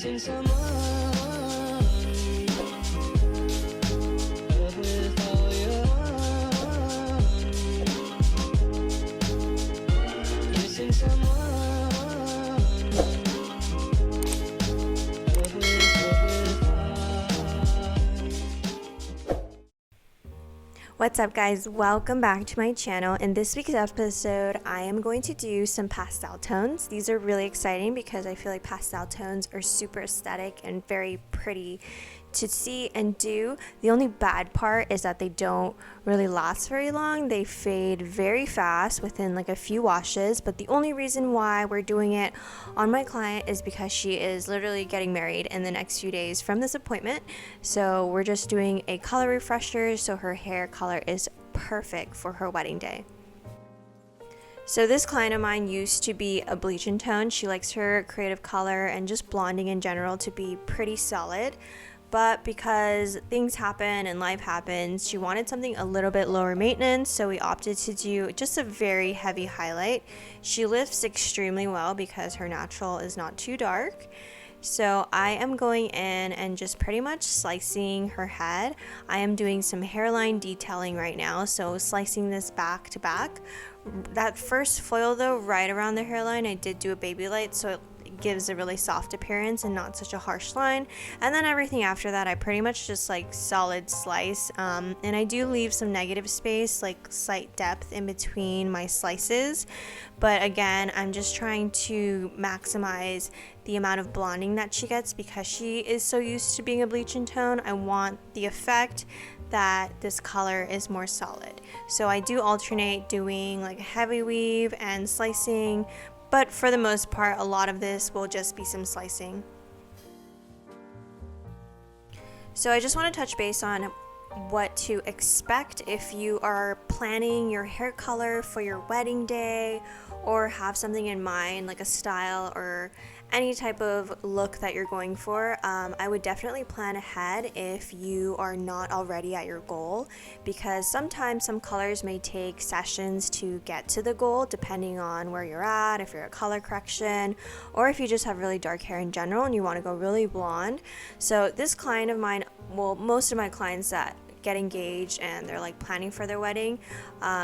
Missing someone. Love with all your heart. Missing someone. Love with heart. What's up, guys? Welcome back to my channel. In this week's episode, I am going to do some pastel tones. These are really exciting because I feel like pastel tones are super aesthetic and very pretty to see and do. The only bad part is that they don't really last very long. They fade very fast within like a few washes, but the only reason why we're doing it on my client is because she is literally getting married in the next few days from this appointment. So we're just doing a color refresher so her hair color is perfect for her wedding day. So this client of mine used to be a bleach and tone. She likes her creative color and just blonding in general to be pretty solid. But because things happen and life happens, she wanted something a little bit lower maintenance, so we opted to do just a very heavy highlight. She lifts extremely well because her natural is not too dark. So I am going in and just pretty much slicing her head. I am doing some hairline detailing right now, so slicing this back to back. That first foil though, right around the hairline, I did do a baby light, so it gives a really soft appearance and not such a harsh line. And then everything after that I pretty much just like solid slice, and I do leave some negative space, like slight depth in between my slices, but again I'm just trying to maximize the amount of blonding that she gets because she is so used to being a bleach and tone. I want the effect that this color is more solid, so I do alternate doing like a heavy weave and slicing, but for the most part, a lot of this will just be some slicing. So I just want to touch base on what to expect if you are planning your hair color for your wedding day or have something in mind like a style or any type of look that you're going for. I would definitely plan ahead if you are not already at your goal, because sometimes some colors may take sessions to get to the goal depending on where you're at, if you're at color correction, or if you just have really dark hair in general and you want to go really blonde. So this client of mine, well, most of my clients that get engaged and they're like planning for their wedding,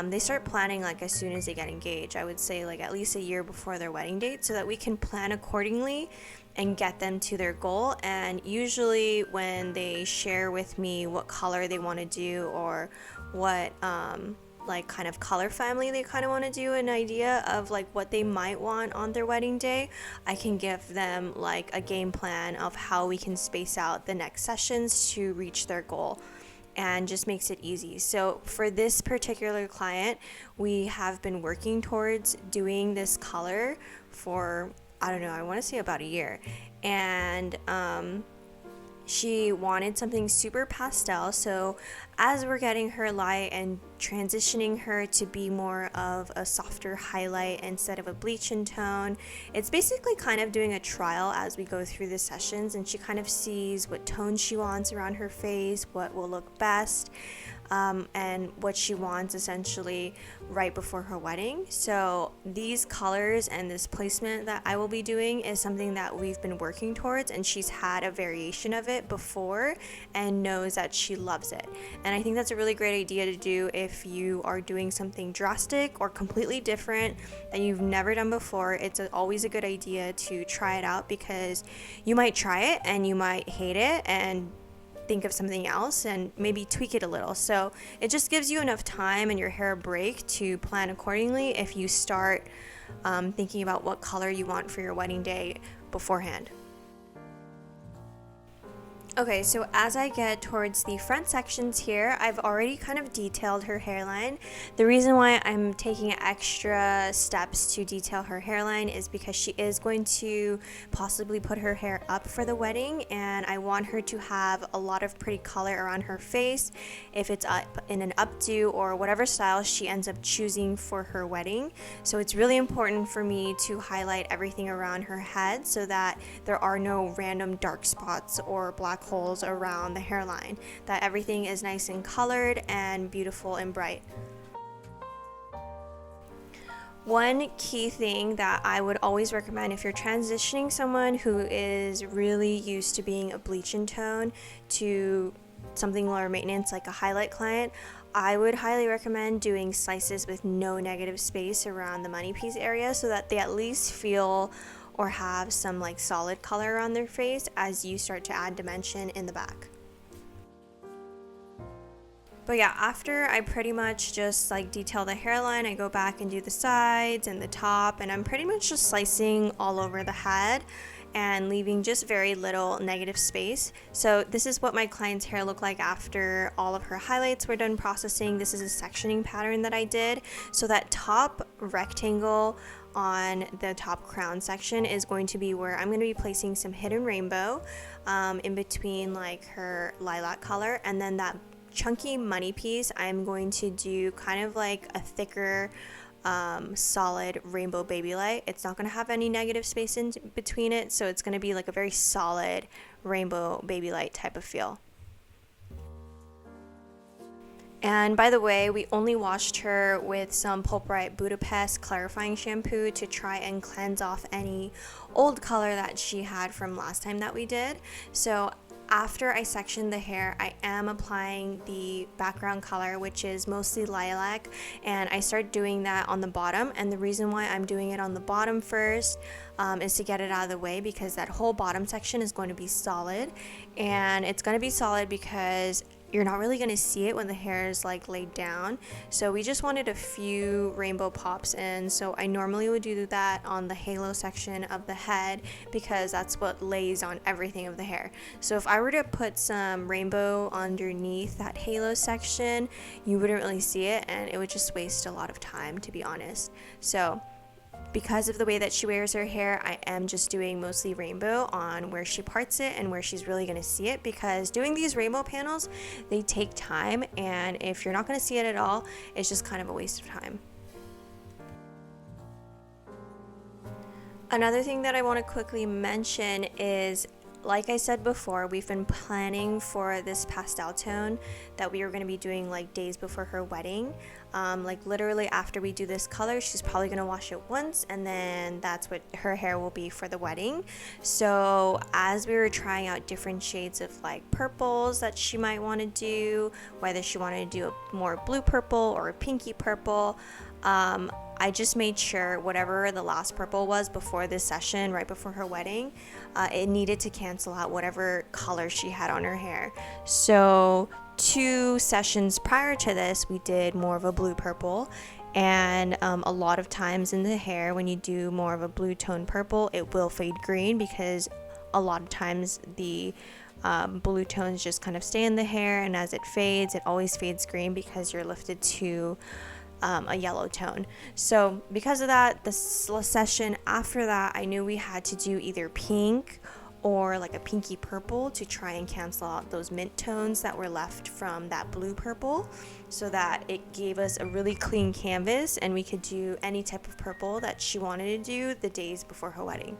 they start planning like as soon as they get engaged. I would say like at least a year before their wedding date, so that we can plan accordingly and get them to their goal. And usually when they share with me what color they want to do or what like kind of color family they kind of want to do, an idea of like what they might want on their wedding day, I can give them like a game plan of how we can space out the next sessions to reach their goal, and just makes it easy. So for this particular client, we have been working towards doing this color for, I don't know, I want to say about a year. And she wanted something super pastel, so as we're getting her light and transitioning her to be more of a softer highlight instead of a bleach and tone, it's basically kind of doing a trial as we go through the sessions, and she kind of sees what tone she wants around her face, what will look best, and what she wants essentially right before her wedding. So these colors and this placement that I will be doing is something that we've been working towards, and she's had a variation of it before and knows that she loves it. And I think that's a really great idea to do if you are doing something drastic or completely different that you've never done before. It's always a good idea to try it out, because you might try it and you might hate it and think of something else and maybe tweak it a little. So it just gives you enough time and your hair a break to plan accordingly if you start thinking about what color you want for your wedding day beforehand. Okay, so as I get towards the front sections here, I've already kind of detailed her hairline. The reason why I'm taking extra steps to detail her hairline is because she is going to possibly put her hair up for the wedding, and I want her to have a lot of pretty color around her face if it's up in an updo or whatever style she ends up choosing for her wedding. So it's really important for me to highlight everything around her head so that there are no random dark spots or black holes around the hairline, that everything is nice and colored and beautiful and bright. One key thing that I would always recommend if you're transitioning someone who is really used to being a bleach and tone to something lower maintenance like a highlight client, I would highly recommend doing slices with no negative space around the money piece area so that they at least feel or have some like solid color on their face as you start to add dimension in the back. But yeah, after I pretty much just like detail the hairline, I go back and do the sides and the top, and I'm pretty much just slicing all over the head and leaving just very little negative space. So this is what my client's hair looked like after all of her highlights were done processing. This is a sectioning pattern that I did. So that top rectangle on the top crown section is going to be where I'm going to be placing some hidden rainbow in between like her lilac color, and then that chunky money piece I'm going to do kind of like a thicker solid rainbow baby light. It's not going to have any negative space in between it, so it's going to be like a very solid rainbow baby light type of feel. And by the way, we only washed her with some Pulp Right Budapest clarifying shampoo to try and cleanse off any old color that she had from last time that we did. So after I section the hair, I am applying the background color, which is mostly lilac, and I start doing that on the bottom. And the reason why I'm doing it on the bottom first is to get it out of the way, because that whole bottom section is going to be solid, and it's going to be solid because you're not really going to see it when the hair is like laid down. So we just wanted a few rainbow pops in. So I normally would do that on the halo section of the head because that's what lays on everything of the hair. So if I were to put some rainbow underneath that halo section, you wouldn't really see it, and it would just waste a lot of time, to be honest. So because of the way that she wears her hair, I am just doing mostly rainbow on where she parts it and where she's really going to see it, because doing these rainbow panels, they take time, and if you're not going to see it at all, it's just kind of a waste of time. Another thing that I want to quickly mention is, like I said before, we've been planning for this pastel tone that we were going to be doing like days before her wedding. Like literally after we do this color, she's probably going to wash it once, and then that's what her hair will be for the wedding. So as we were trying out different shades of like purples that she might want to do, whether she wanted to do a more blue purple or a pinky purple, I just made sure whatever the last purple was before this session, right before her wedding, it needed to cancel out whatever color she had on her hair. So 2 sessions prior to this, we did more of a blue purple, and a lot of times in the hair, when you do more of a blue tone purple, it will fade green, because a lot of times the blue tones just kind of stay in the hair, and as it fades, it always fades green because you're lifted to a yellow tone. So because of that, the session after that, I knew we had to do either pink or like a pinky purple to try and cancel out those mint tones that were left from that blue purple, so that it gave us a really clean canvas and we could do any type of purple that she wanted to do the days before her wedding.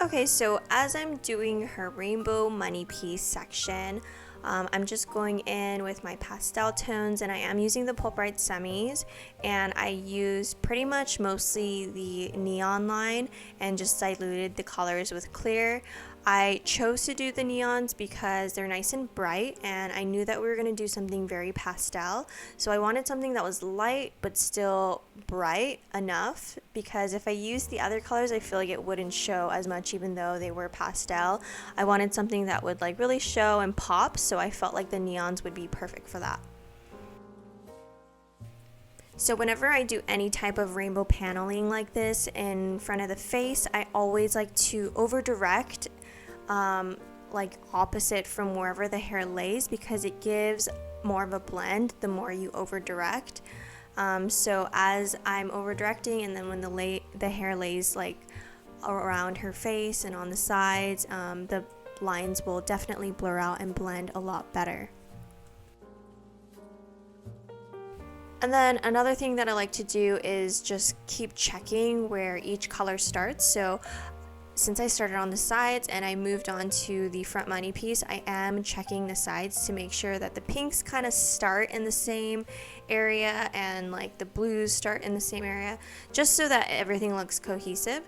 Okay, so as I'm doing her rainbow money piece section, I'm just going in with my pastel tones, and I am using the Pulp Right semis, and I use pretty much mostly the neon line and just diluted the colors with clear. I chose to do the neons because they're nice and bright, and I knew that we were going to do something very pastel, so I wanted something that was light but still bright enough, because if I used the other colors, I feel like it wouldn't show as much even though they were pastel. I wanted something that would like really show and pop, so I felt like the neons would be perfect for that. So whenever I do any type of rainbow paneling like this in front of the face, I always like to over direct like opposite from wherever the hair lays, because it gives more of a blend the more you over direct. So as I'm over directing, and then when the hair lays like around her face and on the sides, the lines will definitely blur out and blend a lot better. And then another thing that I like to do is just keep checking where each color starts. So since I started on the sides and I moved on to the front money piece, I am checking the sides to make sure that the pinks kind of start in the same area and like the blues start in the same area, just so that everything looks cohesive.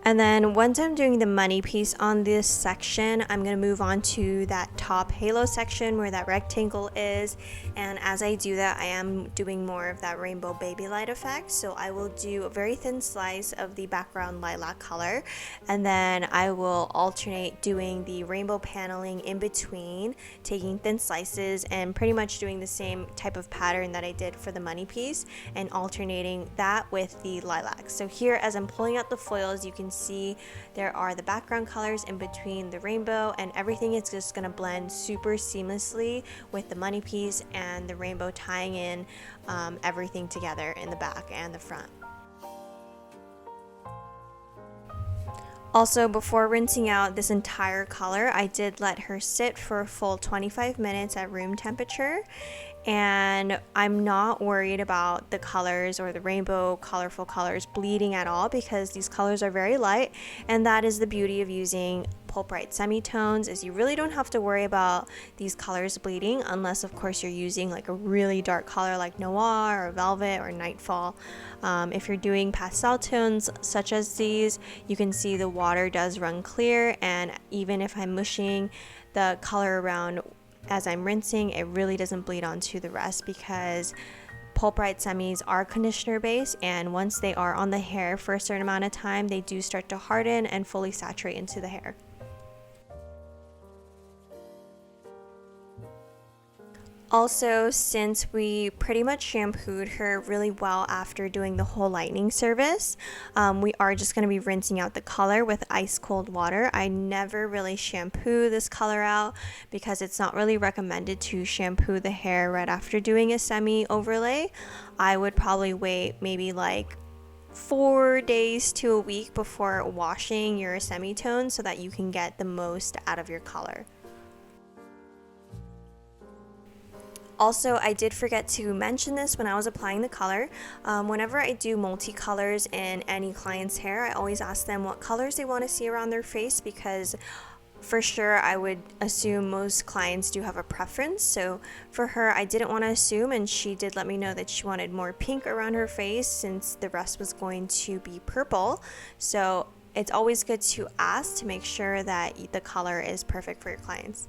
And then once I'm doing the money piece on this section, I'm going to move on to that top halo section where that rectangle is. And as I do that, I am doing more of that rainbow baby light effect. So I will do a very thin slice of the background lilac color. And then I will alternate doing the rainbow paneling in between, taking thin slices and pretty much doing the same type of pattern that I did for the money piece and alternating that with the lilac. So here, as I'm pulling out the foils, you can see there are the background colors in between the rainbow, and everything is just going to blend super seamlessly with the money piece and the rainbow tying in everything together in the back and the front. Also, before rinsing out this entire color, I did let her sit for a full 25 minutes at room temperature. And I'm not worried about the colors or the rainbow colorful colors bleeding at all, because these colors are very light, and that is the beauty of using Pulp Bright semitones, is you really don't have to worry about these colors bleeding, unless of course you're using like a really dark color like Noir or Velvet or Nightfall. If you're doing pastel tones such as these, you can see the water does run clear, and even if I'm mushing the color around as I'm rinsing, it really doesn't bleed onto the rest, because Pulp Bright semis are conditioner based, and once they are on the hair for a certain amount of time, they do start to harden and fully saturate into the hair. Also, since we pretty much shampooed her really well after doing the whole lightening service, we are just going to be rinsing out the color with ice cold water. I never really shampoo this color out because it's not really recommended to shampoo the hair right after doing a semi overlay. I would probably wait maybe like 4 days to a week before washing your semitone so that you can get the most out of your color. Also, I did forget to mention this when I was applying the color. Whenever I do multicolors in any client's hair, I always ask them what colors they want to see around their face, because for sure I would assume most clients do have a preference. So for her, I didn't want to assume, and she did let me know that she wanted more pink around her face since the rest was going to be purple. So it's always good to ask to make sure that the color is perfect for your clients.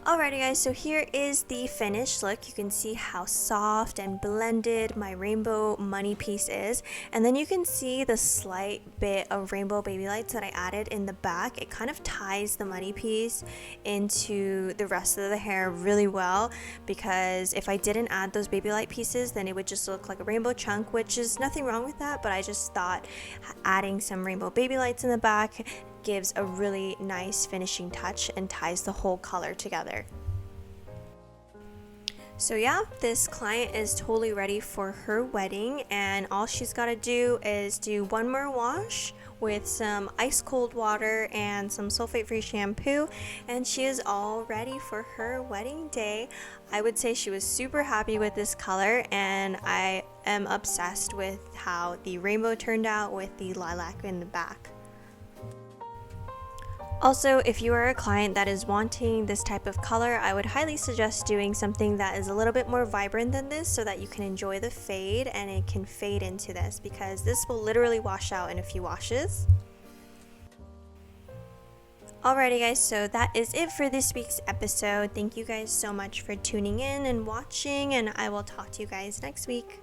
Alrighty guys, so here is the finished look. You can see how soft and blended my rainbow money piece is, and then you can see the slight bit of rainbow baby lights that I added in the back. It kind of ties the money piece into the rest of the hair really well, because if I didn't add those baby light pieces, then it would just look like a rainbow chunk, which is nothing wrong with that, but I just thought adding some rainbow baby lights in the back gives a really nice finishing touch and ties the whole color together. So yeah, this client is totally ready for her wedding, and all she's got to do is do one more wash with some ice cold water and some sulfate free shampoo, and she is all ready for her wedding day. I would say she was super happy with this color, and I am obsessed with how the rainbow turned out with the lilac in the back. Also, if you are a client that is wanting this type of color, I would highly suggest doing something that is a little bit more vibrant than this, so that you can enjoy the fade and it can fade into this, because this will literally wash out in a few washes. Alrighty guys, so that is it for this week's episode. Thank you guys so much for tuning in and watching, and I will talk to you guys next week.